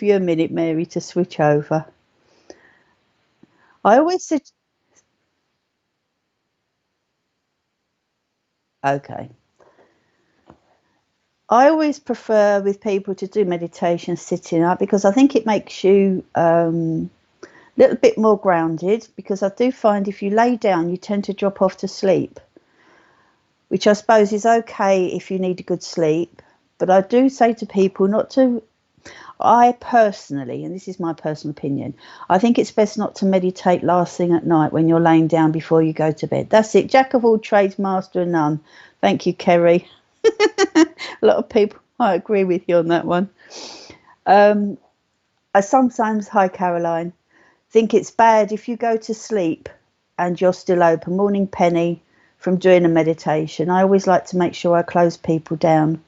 you a minute, Mary, to switch over. I always said, okay. I always prefer with people to do meditation sitting up because I think it makes you a little bit more grounded, because I do find if you lay down, you tend to drop off to sleep, which I suppose is okay if you need a good sleep. But I do say to people not to, I personally, and this is my personal opinion, I think it's best not to meditate last thing at night when you're laying down before you go to bed. That's it. Jack of all trades, master of none. Thank you, Kerry. A lot of people, I agree with you on that one. I sometimes, hi Caroline, think it's bad if you go to sleep and you're still open. Morning, Penny, from doing a meditation. I always like to make sure I close people down.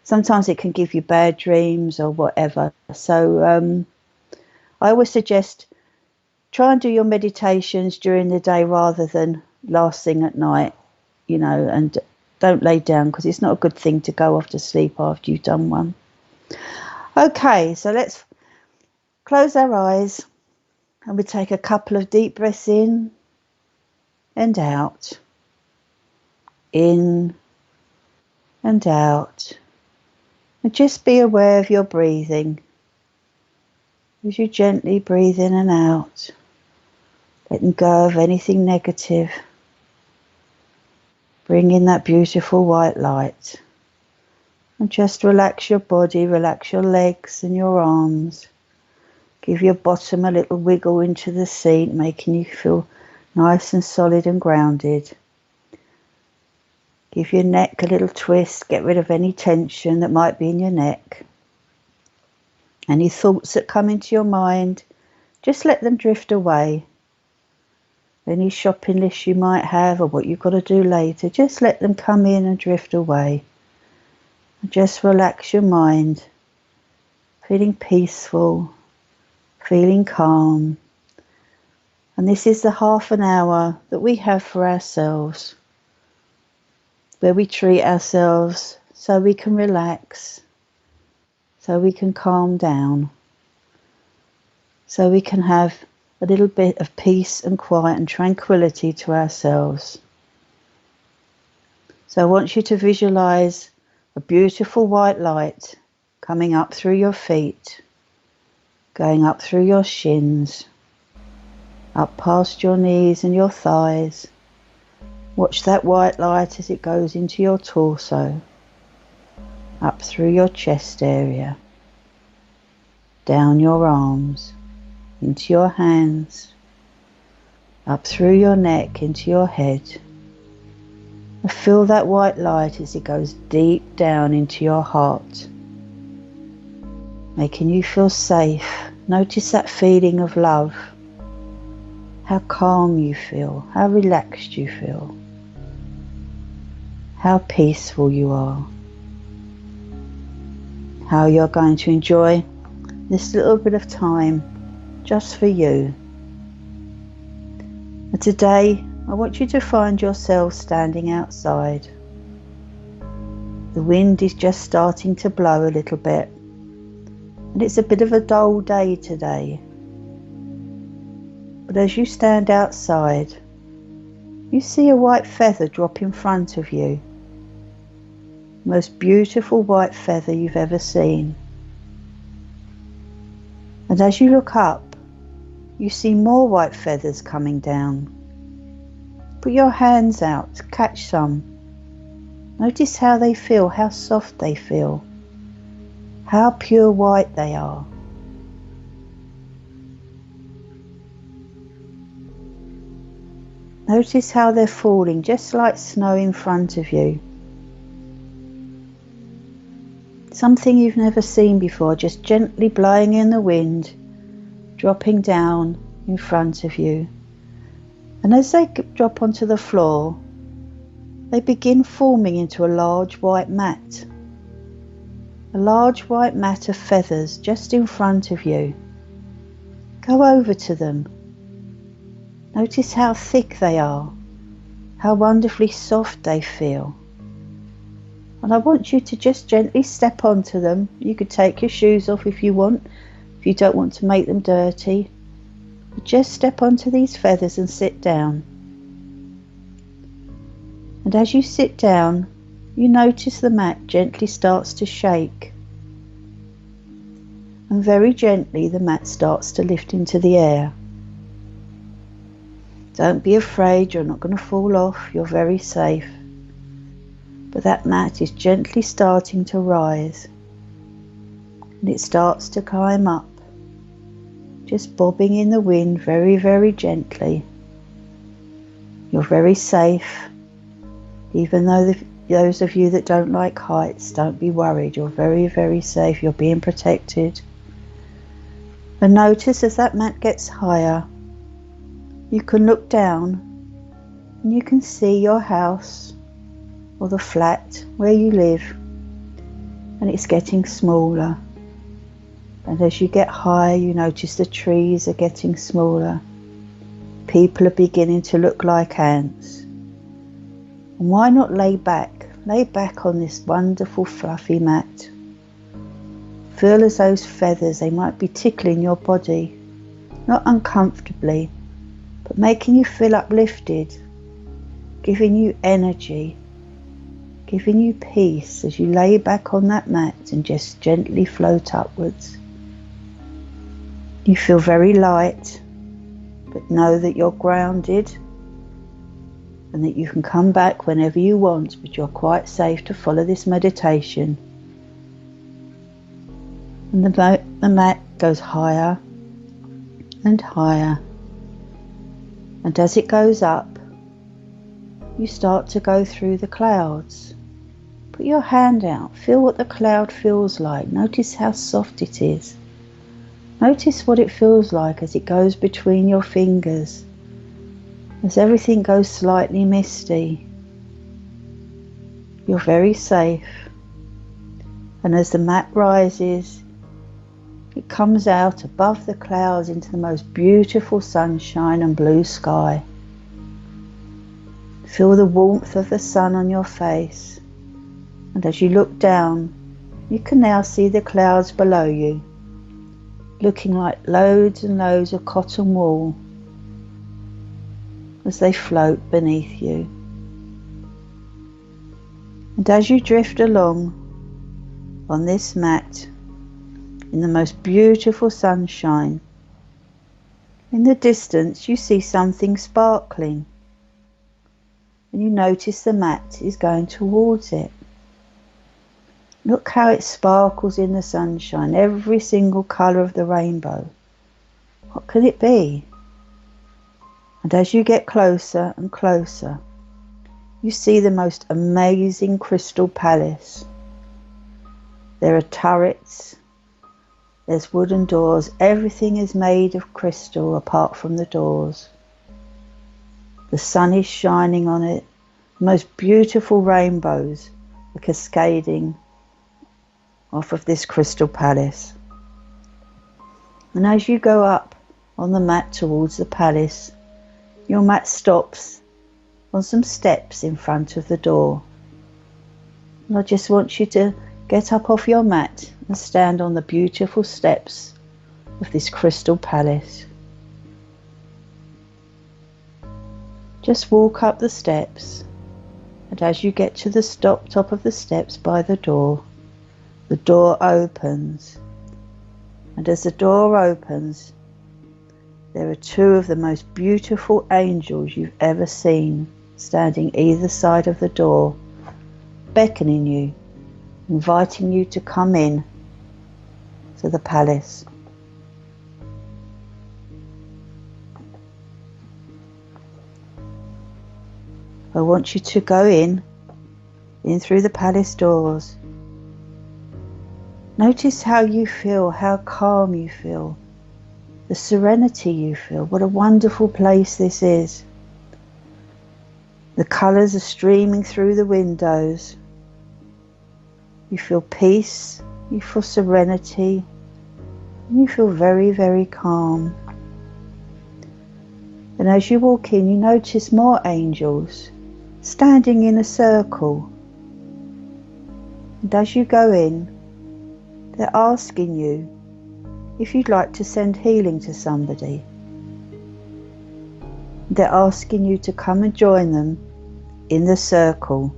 Sometimes it can give you bad dreams or whatever. So I always suggest try and do your meditations during the day rather than last thing at night, you know, and don't lay down because it's not a good thing to go off to sleep after you've done one. Okay, so let's close our eyes and we take a couple of deep breaths in and out. In and out. And just be aware of your breathing as you gently breathe in and out, letting go of anything negative. Bring in that beautiful white light and just relax your body, relax your legs and your arms. Give your bottom a little wiggle into the seat, making you feel nice and solid and grounded. Give your neck a little twist, get rid of any tension that might be in your neck. Any thoughts that come into your mind, just let them drift away. Any shopping list you might have or what you've got to do later, just let them come in and drift away. And just relax your mind, feeling peaceful, feeling calm. And this is the half an hour that we have for ourselves, where we treat ourselves so we can relax, so we can calm down, so we can have a little bit of peace and quiet and tranquility to ourselves. So I want you to visualize a beautiful white light coming up through your feet, going up through your shins, up past your knees and your thighs. Watch that white light as it goes into your torso, up through your chest area, down your arms, into your hands, up through your neck, into your head. And feel that white light as it goes deep down into your heart, making you feel safe. Notice that feeling of love, how calm you feel, how relaxed you feel, how peaceful you are, how you're going to enjoy this little bit of time just for you. And today I want you to find yourself standing outside. The wind is just starting to blow a little bit, and it's a bit of a dull day today. But as you stand outside, you see a white feather drop in front of you. Most beautiful white feather you've ever seen. And as you look up, you see more white feathers coming down. Put your hands out, catch some. Notice how they feel, how soft they feel, how pure white they are. Notice how they're falling, just like snow in front of you. Something you've never seen before, just gently blowing in the wind, dropping down in front of you. And as they drop onto the floor, they begin forming into a large white mat. A large white mat of feathers just in front of you. Go over to them. Notice how thick they are, how wonderfully soft they feel. And I want you to just gently step onto them. You could take your shoes off if you want, if you don't want to make them dirty. Just step onto these feathers and sit down. And as you sit down, you notice the mat gently starts to shake. And very gently the mat starts to lift into the air. Don't be afraid, you're not going to fall off, you're very safe. But that mat is gently starting to rise. And it starts to climb up, just bobbing in the wind very, very gently. You're very safe. Even though those of you that don't like heights, don't be worried. You're very, very safe. You're being protected. And notice as that mat gets higher, you can look down and you can see your house or the flat where you live, and it's getting smaller. And as you get higher, you notice the trees are getting smaller. People are beginning to look like ants. And why not lay back on this wonderful fluffy mat? Feel as those feathers, they might be tickling your body, not uncomfortably, but making you feel uplifted, giving you energy, giving you peace as you lay back on that mat and just gently float upwards. You feel very light, but know that you're grounded and that you can come back whenever you want, but you're quite safe to follow this meditation. And the mat goes higher and higher. And as it goes up, you start to go through the clouds. Put your hand out, feel what the cloud feels like. Notice how soft it is. Notice what it feels like as it goes between your fingers, as everything goes slightly misty. You're very safe. And as the mat rises, it comes out above the clouds into the most beautiful sunshine and blue sky. Feel the warmth of the sun on your face. And as you look down, you can now see the clouds below you, looking like loads and loads of cotton wool as they float beneath you. And as you drift along on this mat in the most beautiful sunshine, in the distance you see something sparkling, and you notice the mat is going towards it. Look how it sparkles in the sunshine, every single colour of the rainbow. What could it be? And as you get closer and closer, you see the most amazing crystal palace. There are turrets, there's wooden doors, everything is made of crystal apart from the doors. The sun is shining on it, the most beautiful rainbows are cascading off of this crystal palace. And as you go up on the mat towards the palace, your mat stops on some steps in front of the door. And I just want you to get up off your mat and stand on the beautiful steps of this crystal palace. Just walk up the steps, and as you get to the top of the steps by the door opens, and as the door opens, there are two of the most beautiful angels you've ever seen standing either side of the door, beckoning you, inviting you to come in to the palace. I want you to go in through the palace doors. Notice how you feel, how calm you feel, the serenity you feel. What a wonderful place this is. The colours are streaming through the windows. You feel peace, you feel serenity, and you feel very, very calm. And as you walk in, you notice more angels standing in a circle. And as you go in, they're asking you if you'd like to send healing to somebody. They're asking you to come and join them in the circle.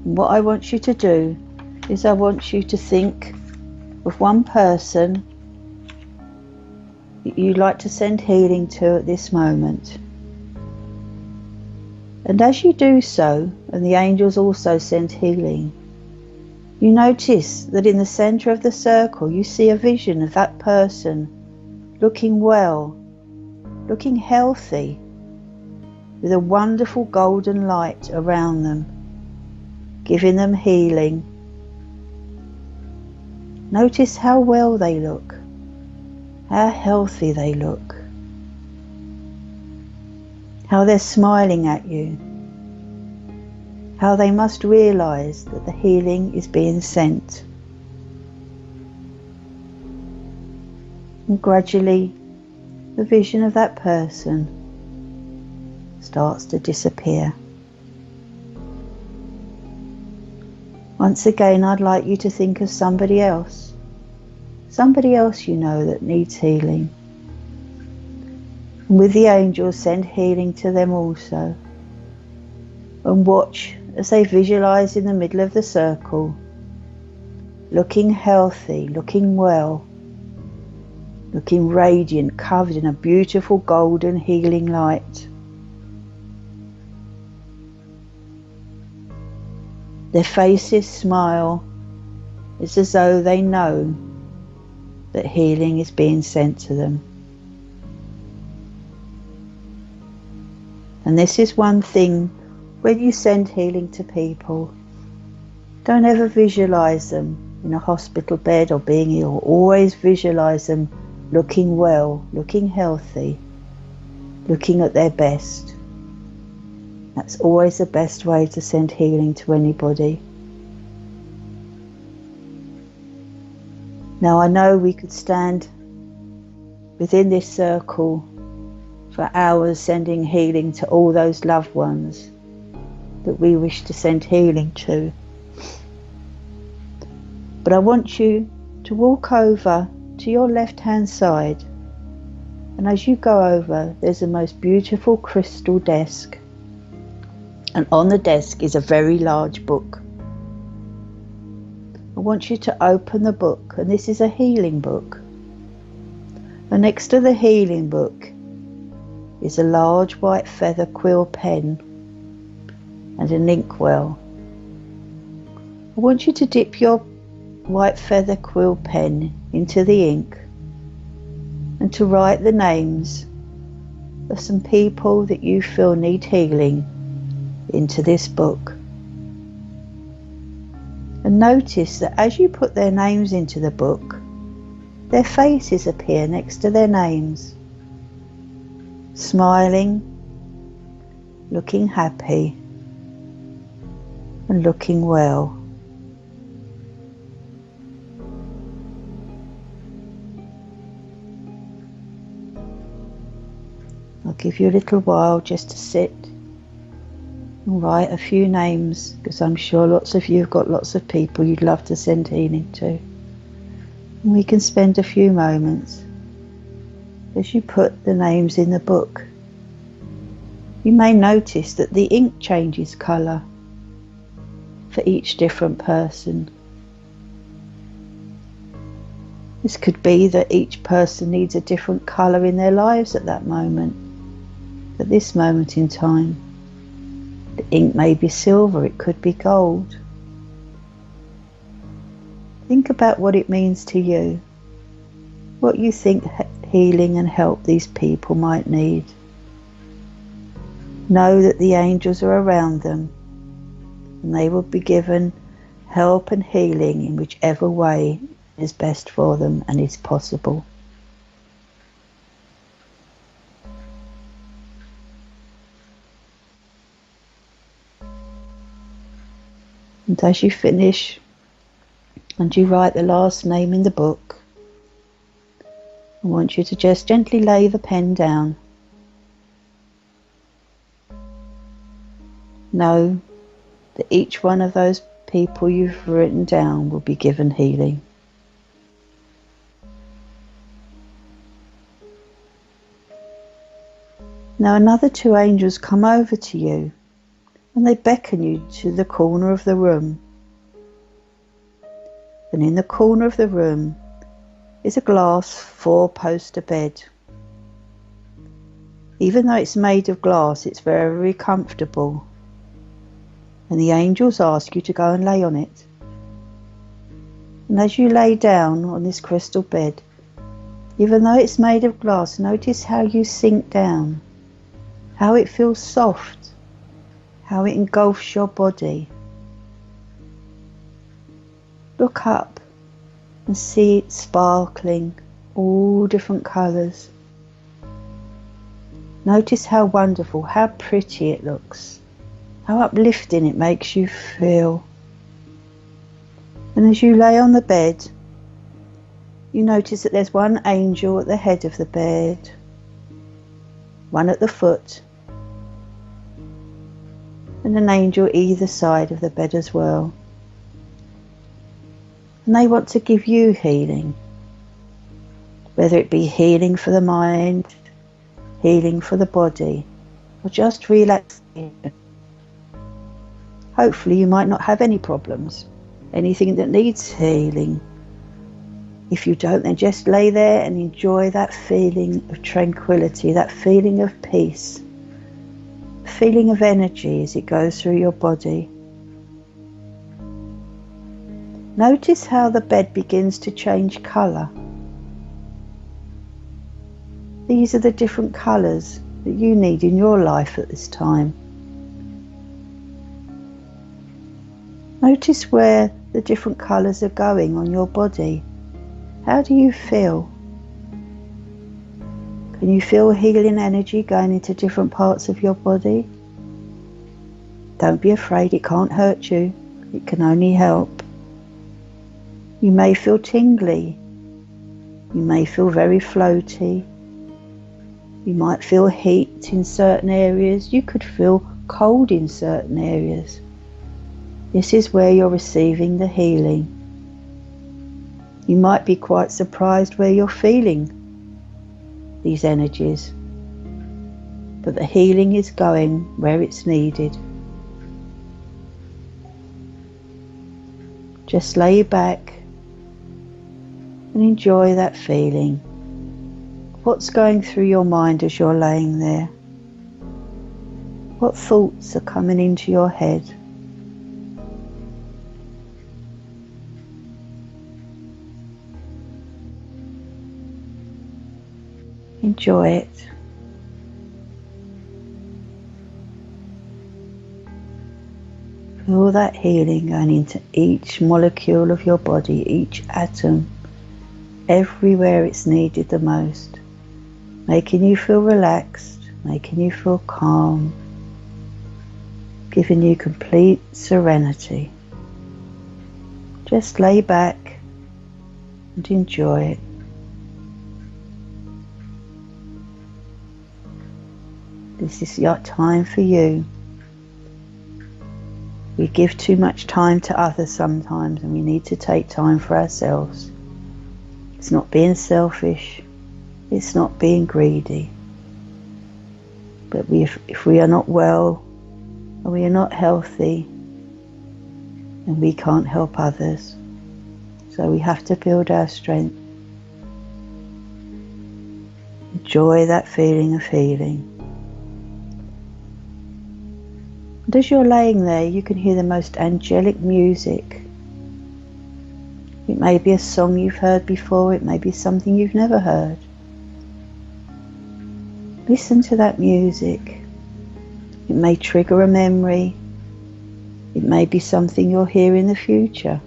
And what I want you to do is I want you to think of one person that you'd like to send healing to at this moment. And as you do so, and the angels also send healing, you notice that in the centre of the circle you see a vision of that person looking well, looking healthy, with a wonderful golden light around them, giving them healing. Notice how well they look, how healthy they look, how they're smiling at you, how they must realise that the healing is being sent. And gradually the vision of that person starts to disappear. Once again, I'd like you to think of somebody else you know that needs healing. And with the angels, send healing to them also. And watch as they visualise in the middle of the circle, looking healthy, looking well, looking radiant, covered in a beautiful golden healing light. Their faces smile. It's as though they know that healing is being sent to them. And this is one thing, when you send healing to people, don't ever visualise them in a hospital bed or being ill. Always visualise them looking well, looking healthy, looking at their best. That's always the best way to send healing to anybody. Now I know we could stand within this circle for hours sending healing to all those loved ones that we wish to send healing to. But I want you to walk over to your left hand side, and as you go over, there's the most beautiful crystal desk, and on the desk is a very large book. I want you to open the book, and this is a healing book. And next to the healing book is a large white feather quill pen and an inkwell. I want you to dip your white feather quill pen into the ink and to write the names of some people that you feel need healing into this book. And notice that as you put their names into the book, their faces appear next to their names, smiling, looking happy, and looking well. I'll give you a little while just to sit and write a few names, because I'm sure lots of you have got lots of people you'd love to send healing to. And we can spend a few moments as you put the names in the book. You may notice that the ink changes colour for each different person. This could be that each person needs a different colour in their lives at that moment, at this moment in time. The ink may be silver, it could be gold. Think about what it means to you, what you think healing and help these people might need. Know that the angels are around them, and they will be given help and healing in whichever way is best for them and is possible. And as you finish and you write the last name in the book, I want you to just gently lay the pen down. Know that each one of those people you've written down will be given healing. Now another two angels come over to you and they beckon you to the corner of the room. And in the corner of the room is a glass four-poster bed. Even though it's made of glass, it's very, very comfortable. And the angels ask you to go and lay on it. And as you lay down on this crystal bed, even though it's made of glass, notice how you sink down, how it feels soft, how it engulfs your body. Look up and see it sparkling, all different colours. Notice how wonderful, how pretty it looks, how uplifting it makes you feel. And as you lay on the bed, you notice that there's one angel at the head of the bed, one at the foot, and an angel either side of the bed as well. And they want to give you healing, whether it be healing for the mind, healing for the body, or just relaxation. Hopefully you might not have any problems, anything that needs healing. If you don't, then just lay there and enjoy that feeling of tranquility, that feeling of peace, feeling of energy as it goes through your body. Notice how the bed begins to change colour. These are the different colours that you need in your life at this time. Notice where the different colours are going on your body. How do you feel? Can you feel healing energy going into different parts of your body? Don't be afraid, it can't hurt you. It can only help. You may feel tingly. You may feel very floaty. You might feel heat in certain areas. You could feel cold in certain areas. This is where you're receiving the healing. You might be quite surprised where you're feeling these energies, but the healing is going where it's needed. Just lay back and enjoy that feeling. What's going through your mind as you're laying there? What thoughts are coming into your head? Enjoy it. Feel that healing going into each molecule of your body, each atom, everywhere it's needed the most, making you feel relaxed, making you feel calm, giving you complete serenity. Just lay back and enjoy it. This is your time for you. We give too much time to others sometimes, and we need to take time for ourselves. It's not being selfish, it's not being greedy. But if we are not well, and we are not healthy, then we can't help others. So we have to build our strength. Enjoy that feeling of healing. And as you're laying there, you can hear the most angelic music. It may be a song you've heard before, it may be something you've never heard. Listen to that music. It may trigger a memory. It may be something you'll hear in the future.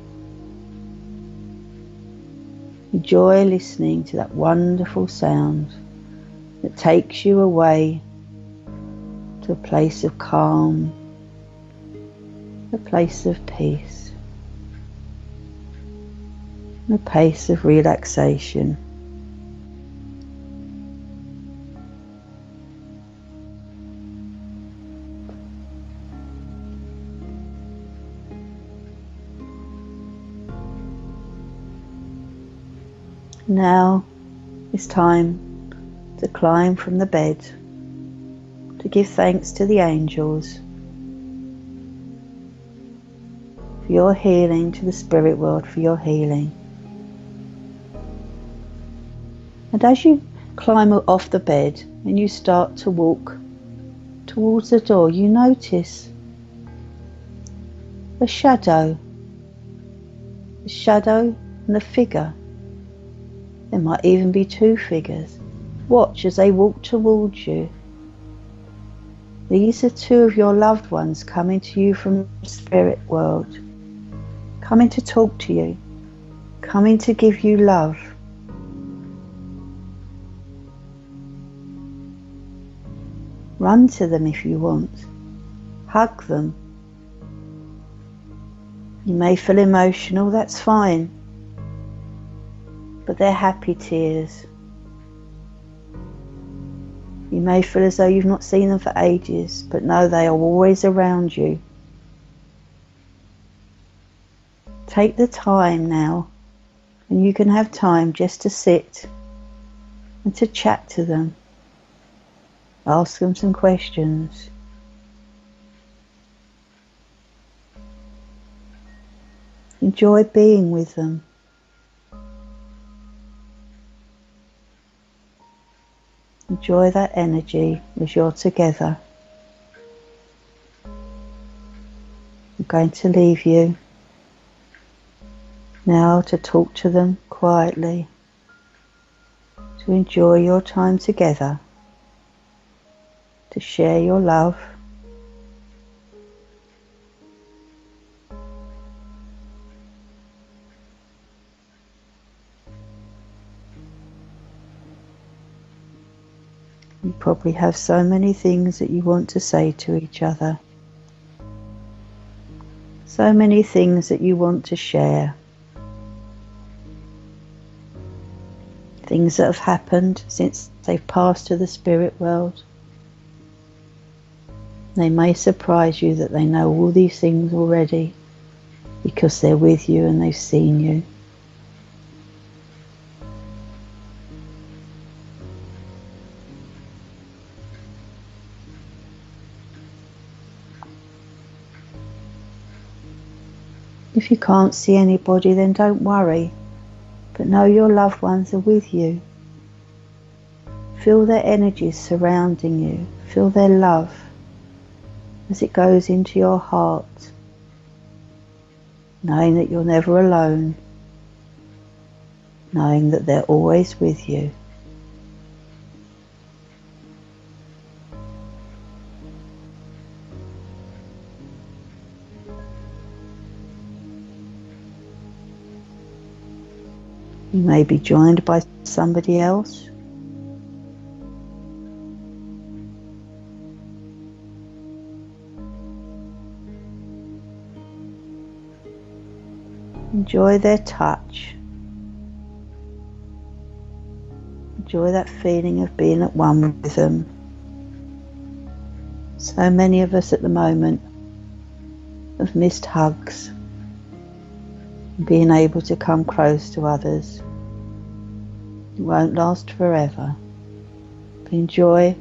Enjoy listening to that wonderful sound that takes you away to a place of calm, a place of peace, a place of relaxation. Now it's time to climb from the bed to give thanks to the angels for your healing, to the spirit world for your healing. And as you climb off the bed and you start to walk towards the door, you notice a shadow and a figure. There might even be two figures. Watch as they walk towards you. These are two of your loved ones coming to you from the spirit world, coming to talk to you, coming to give you love. Run to them if you want. Hug them. You may feel emotional, that's fine. But they're happy tears. You may feel as though you've not seen them for ages, but know they are always around you. Take the time now, and you can have time just to sit and to chat to them. Ask them some questions. Enjoy being with them. Enjoy that energy as you're together. I'm going to leave you now to talk to them quietly, to enjoy your time together, to share your love. You probably have so many things that you want to say to each other. So many things that you want to share. Things that have happened since they've passed to the spirit world. They may surprise you that they know all these things already because they're with you and they've seen you. If you can't see anybody, then don't worry, but know your loved ones are with you. Feel their energies surrounding you. Feel their love as it goes into your heart, knowing that you're never alone, knowing that they're always with you. You may be joined by somebody else. Enjoy their touch. Enjoy that feeling of being at one with them. So many of us at the moment have missed hugs. Being able to come close to others. It won't last forever. But enjoy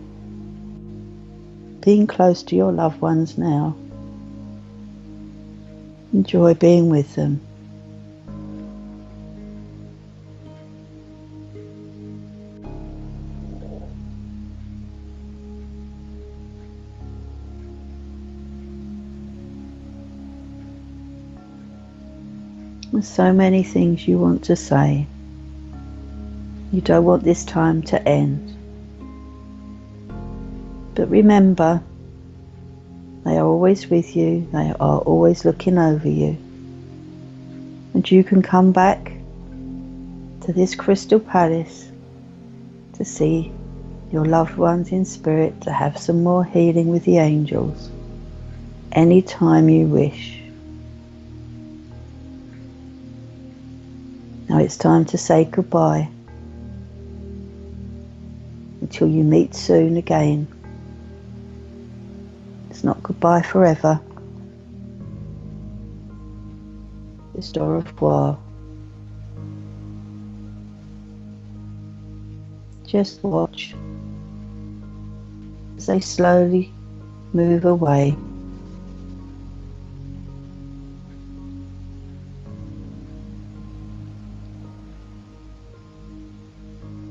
being close to your loved ones now. Enjoy being with them. There's so many things you want to say. You don't want this time to end. But remember, they are always with you. They are always looking over you. And you can come back to this crystal palace to see your loved ones in spirit, to have some more healing with the angels anytime you wish. Now it's time to say goodbye until you meet soon again. It's not goodbye forever. It's au revoir. Just watch as they slowly move away.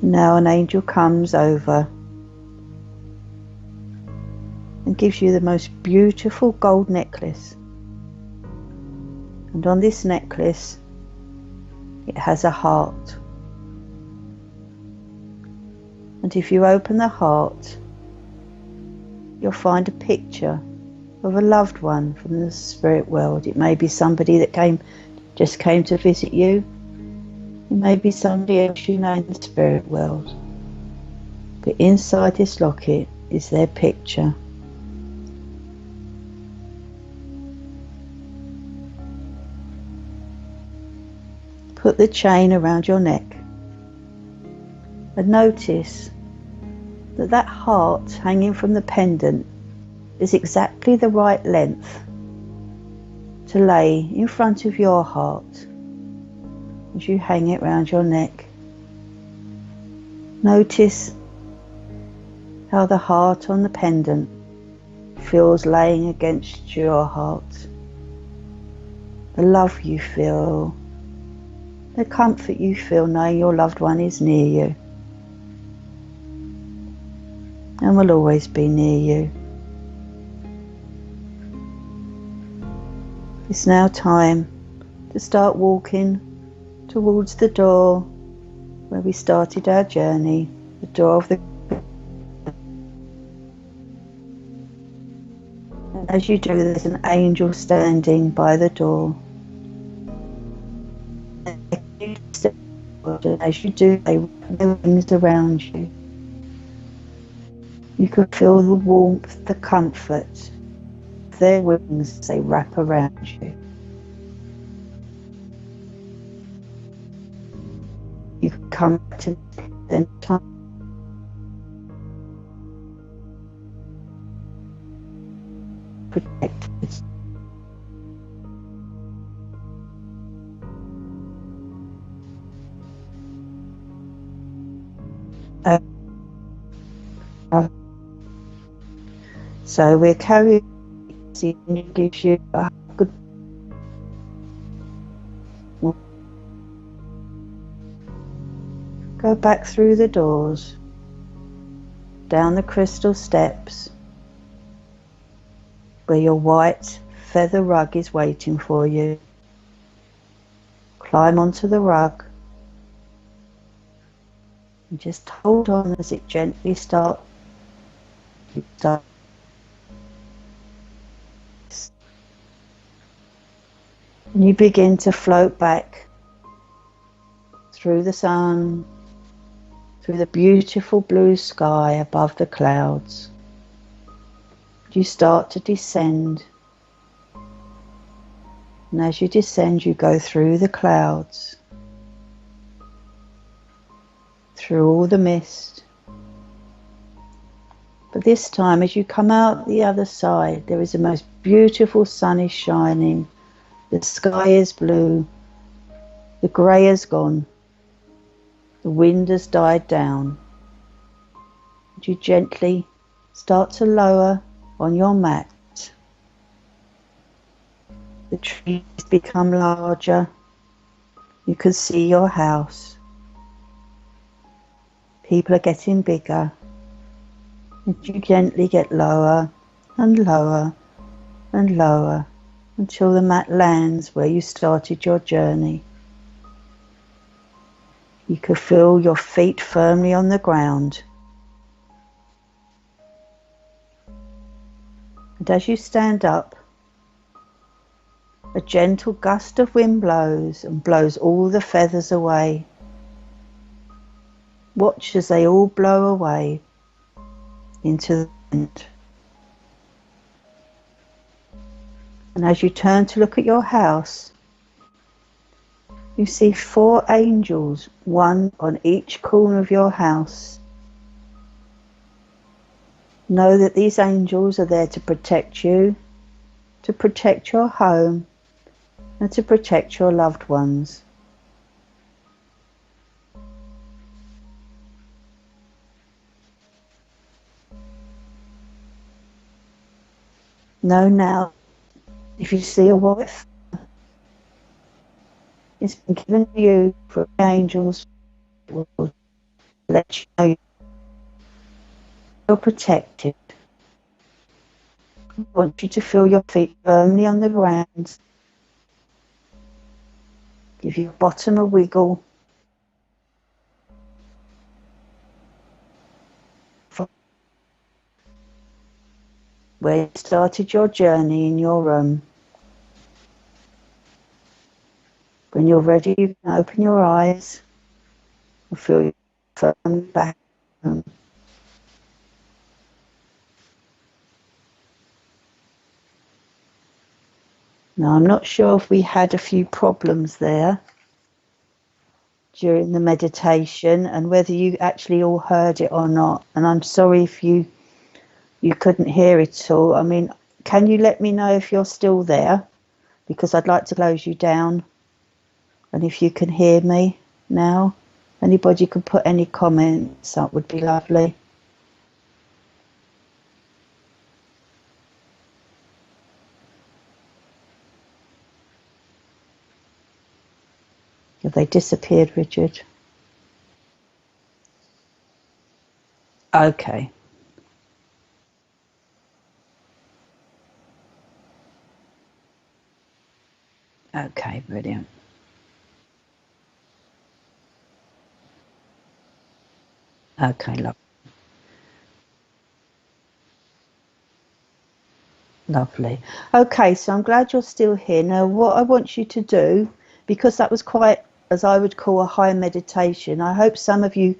Now an angel comes over and gives you the most beautiful gold necklace. And on this necklace, it has a heart. And if you open the heart, you'll find a picture of a loved one from the spirit world. It may be somebody that just came to visit you. It may be somebody else you know in the spirit world. But inside this locket is their picture. Put the chain around your neck and notice that that heart hanging from the pendant is exactly the right length to lay in front of your heart as you hang it round your neck. Notice how the heart on the pendant feels laying against your heart. The love you feel, the comfort you feel knowing your loved one is near you and will always be near you. It's now time to start walking towards the door where we started our journey, the door of the... And as you do, there's an angel standing by the door. And as you do, they wrap their wings around you. You can feel the warmth, the comfort of their wings as they wrap around you. You can come to them time. Protected. So we're carrying, it gives you a good... Go back through the doors, down the crystal steps, where your white feather rug is waiting for you. Climb onto the rug and just hold on as it gently starts. And you begin to float back through the sun, through the beautiful blue sky above the clouds. You start to descend. And as you descend, you go through the clouds, through all the mist. But this time, as you come out the other side, there is the most beautiful sun is shining. The sky is blue. The grey has gone. The wind has died down. And you gently start to lower on your mat. The trees become larger. You can see your house. People are getting bigger. And you gently get lower and lower and lower until the mat lands where you started your journey. You can feel your feet firmly on the ground. And as you stand up, a gentle gust of wind blows and blows all the feathers away. Watch as they all blow away into the wind. And as you turn to look at your house, you see 4 angels, one on each corner of your house. Know that these angels are there to protect you, to protect your home, and to protect your loved ones. Know now, if you see a white feather, it's been given to you from the angels to let you know you're protected. I want you to feel your feet firmly on the ground. Give your bottom a wiggle. Where you started your journey in your room. When you're ready, you can open your eyes and feel your firmly back home. Now, I'm not sure if we had a few problems there during the meditation and whether you actually all heard it or not. And I'm sorry if you couldn't hear it all. I mean, can you let me know if you're still there? Because I'd like to close you down. And if you can hear me now, anybody could put any comments, that would be lovely. Have they disappeared, Richard? Okay. Okay, brilliant. Okay, lovely. Okay, so I'm glad you're still here. Now, what I want you to do, because that was quite, as I would call, a high meditation, I hope some of you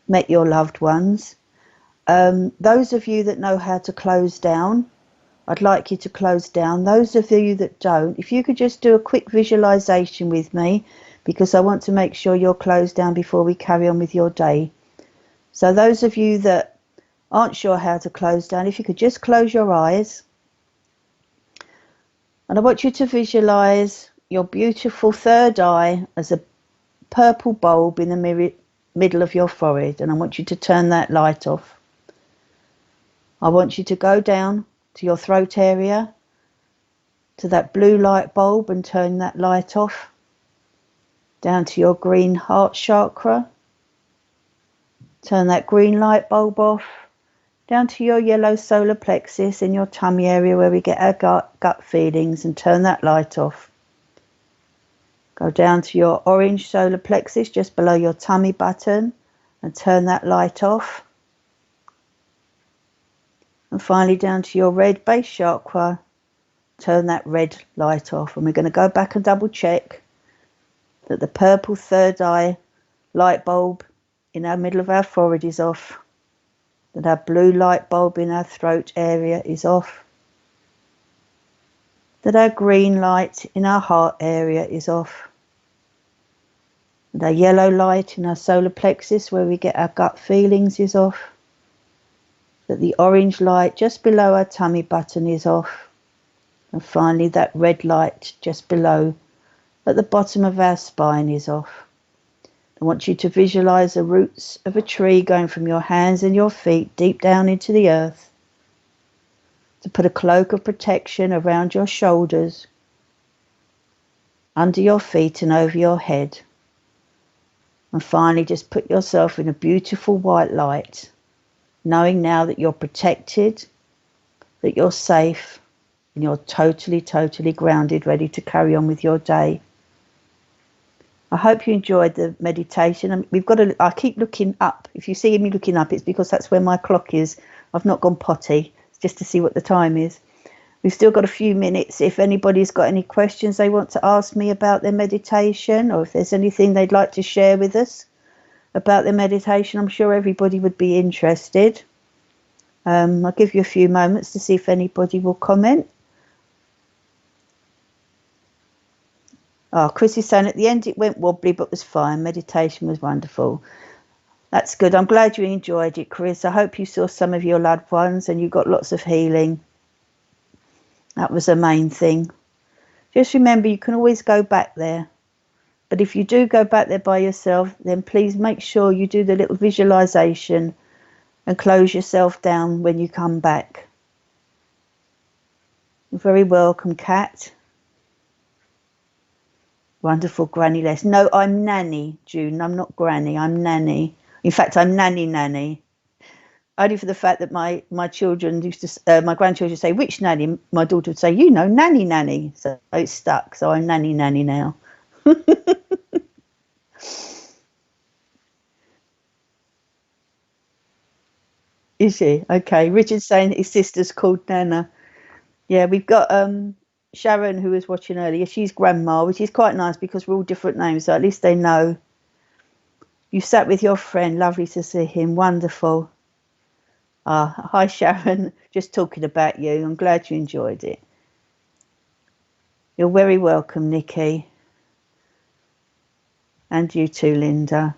met your loved ones. Those of you that know how to close down, I'd like you to close down. Those of you that don't, if you could just do a quick visualization with me, because I want to make sure you're closed down before we carry on with your day. So those of you that aren't sure how to close down, if you could just close your eyes. And I want you to visualize your beautiful third eye as a purple bulb in the middle of your forehead. And I want you to turn that light off. I want you to go down to your throat area, to that blue light bulb, and turn that light off. Down to your green heart chakra. Turn that green light bulb off. Down to your yellow solar plexus in your tummy area where we get our gut feelings, and turn that light off. Go down to your orange solar plexus just below your tummy button and turn that light off. And finally down to your red base chakra, turn that red light off. And we're going to go back and double check that the purple third eye light bulb in our middle of our forehead is off. That our blue light bulb in our throat area is off. That our green light in our heart area is off. That our yellow light in our solar plexus where we get our gut feelings is off. That the orange light just below our tummy button is off. And finally that red light just below at the bottom of our spine is off. I want you to visualize the roots of a tree going from your hands and your feet deep down into the earth. To put a cloak of protection around your shoulders, under your feet and over your head. And finally just put yourself in a beautiful white light, knowing now that you're protected, that you're safe, and you're totally, totally grounded, ready to carry on with your day. I hope you enjoyed the meditation. I keep looking up. If you see me looking up, it's because that's where my clock is. I've not gone potty. It's just to see what the time is. We've still got a few minutes. If anybody's got any questions they want to ask me about their meditation, or if there's anything they'd like to share with us about their meditation, I'm sure everybody would be interested. I'll give you a few moments to see if anybody will comment. Oh, Chris is saying at the end it went wobbly but was fine. Meditation was wonderful. That's good. I'm glad you enjoyed it, Chris. I hope you saw some of your loved ones and you got lots of healing. That was the main thing. Just remember, you can always go back there. But if you do go back there by yourself, then please make sure you do the little visualization and close yourself down when you come back. You're very welcome, Kat. Wonderful, Granny Les. No, I'm Nanny, June. I'm not Granny. I'm Nanny. In fact, I'm Nanny. Only for the fact that my children used to, my grandchildren say, which Nanny? My daughter would say, Nanny. So it's stuck. So I'm Nanny now. Is she? Okay. Richard's saying his sister's called Nana. Yeah, we've got Sharon, who was watching earlier. She's Grandma, which is quite nice because we're all different names. So at least they know. You sat with your friend. Lovely to see him. Wonderful. Ah, hi, Sharon. Just talking about you. I'm glad you enjoyed it. You're very welcome, Nikki. And you too, Linda.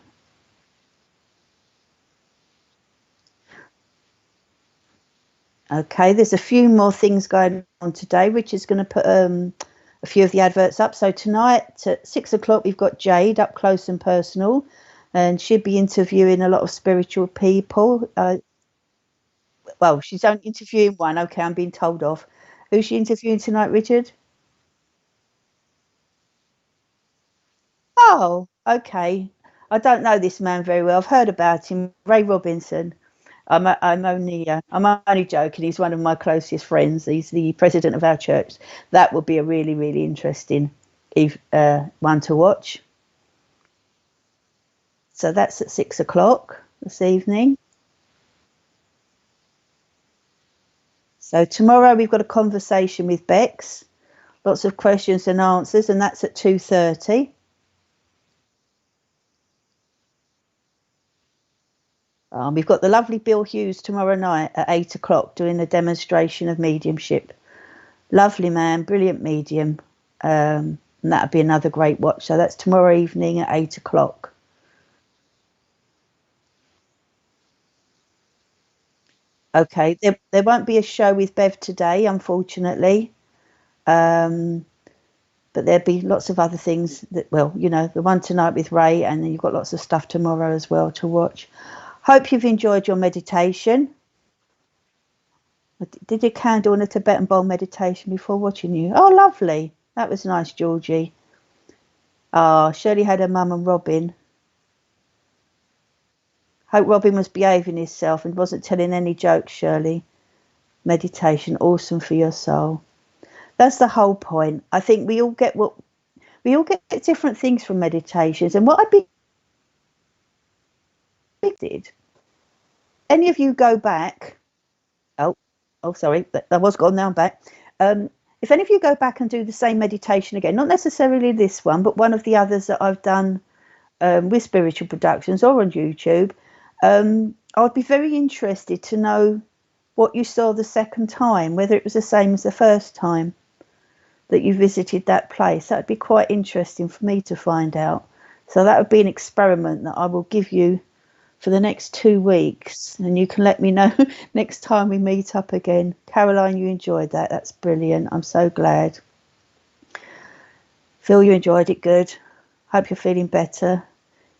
Okay, there's a few more things going on today. Richard's going to put a few of the adverts up. So tonight at 6 o'clock, we've got Jade up close and personal, and she'll be interviewing a lot of spiritual people. Well, she's only interviewing one. Okay, I'm being told off. Who's she interviewing tonight, Richard? Oh, okay. I don't know this man very well. I've heard about him. Ray Robinson. I'm only joking. He's one of my closest friends. He's the president of our church. That would be a really, really interesting one to watch. So that's at 6 o'clock this evening. So tomorrow we've got a conversation with Bex. Lots of questions and answers, and that's at 2:30. We've got the lovely Bill Hughes tomorrow night at 8 o'clock doing a demonstration of mediumship. Lovely man, brilliant medium. And that'll be another great watch. So that's tomorrow evening at 8 o'clock. Okay, there won't be a show with Bev today, unfortunately. Um, but there'll be lots of other things that, well, the one tonight with Ray, and then you've got lots of stuff tomorrow as well to watch. Hope you've enjoyed your meditation. I did a candle and a Tibetan bowl meditation before watching you. Oh, lovely. That was nice, Georgie. Ah, Shirley had her mum and Robin. Hope Robin was behaving himself and wasn't telling any jokes, Shirley. Meditation, awesome for your soul. That's the whole point. I think we all get different things from meditations. And what I'd be did. Any of you go back? Sorry, that was gone. Now I'm back. If any of you go back and do the same meditation again, not necessarily this one, but one of the others that I've done with Spiritual Productions or on YouTube, I'd be very interested to know what you saw the second time, whether it was the same as the first time that you visited that place. That would be quite interesting for me to find out. So that would be an experiment that I will give you for the next 2 weeks, and you can let me know next time we meet up again. Caroline, you enjoyed that. That's brilliant. I'm so glad. Phil, you enjoyed it. Good. Hope you're feeling better.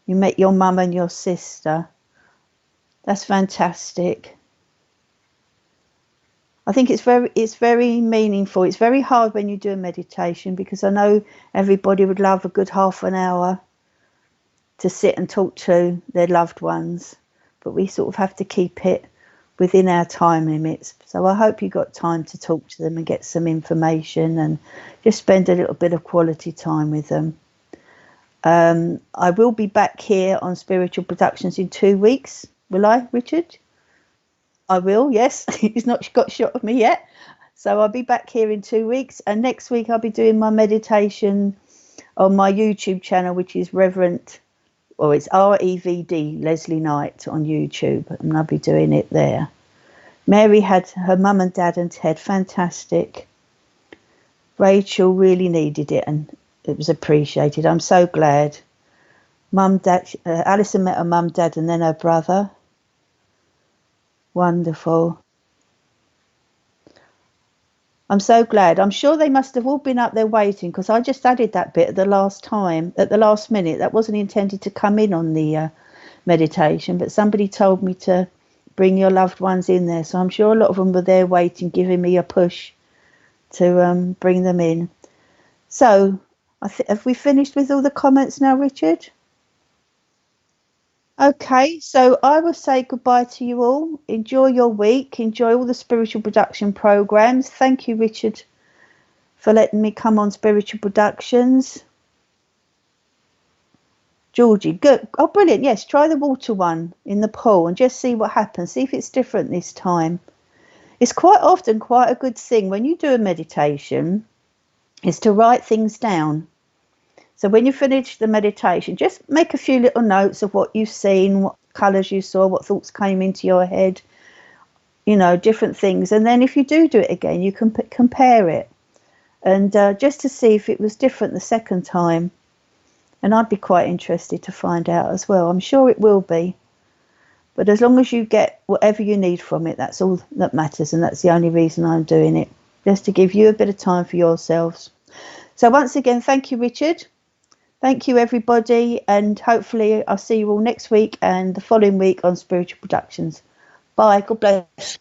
You met your mum and your sister. That's fantastic. I think it's very meaningful. It's very hard when you do a meditation, because I know everybody would love a good half an hour to sit and talk to their loved ones, but we sort of have to keep it within our time limits. So I hope you got time to talk to them and get some information and just spend a little bit of quality time with them. I will be back here on Spiritual Productions in 2 weeks. Will I, Richard? I will, yes. He's not got shot of me yet. So I'll be back here in 2 weeks. And next week I'll be doing my meditation on my YouTube channel, which is it's REVD, Lesley Knight on YouTube. And I'll be doing it there. Mary had her mum and dad and Ted. Fantastic. Rachel really needed it and it was appreciated. I'm so glad. Mum, dad, Alison met her mum, dad, and then her brother. Wonderful. I'm so glad. I'm sure they must have all been up there waiting, because I just added that bit at the last minute. That wasn't intended to come in on the meditation, but somebody told me to bring your loved ones in there. So I'm sure a lot of them were there waiting, giving me a push to bring them in. So have we finished with all the comments now, Richard? Okay, so I will say goodbye to you all. Enjoy your week. Enjoy all the spiritual production programs. Thank you, Richard, for letting me come on Spiritual Productions. Georgie, good. Oh, brilliant. Yes, try the water one in the pool and just see what happens. See if it's different this time. It's quite often quite a good thing when you do a meditation is to write things down. So when you finish the meditation, just make a few little notes of what you've seen, what colours you saw, what thoughts came into your head, you know, different things. And then if you do it again, you can compare it. And just to see if it was different the second time. And I'd be quite interested to find out as well. I'm sure it will be. But as long as you get whatever you need from it, that's all that matters. And that's the only reason I'm doing it. Just to give you a bit of time for yourselves. So once again, thank you, Richard. Thank you, everybody. And hopefully I'll see you all next week and the following week on Spiritual Productions. Bye. God bless.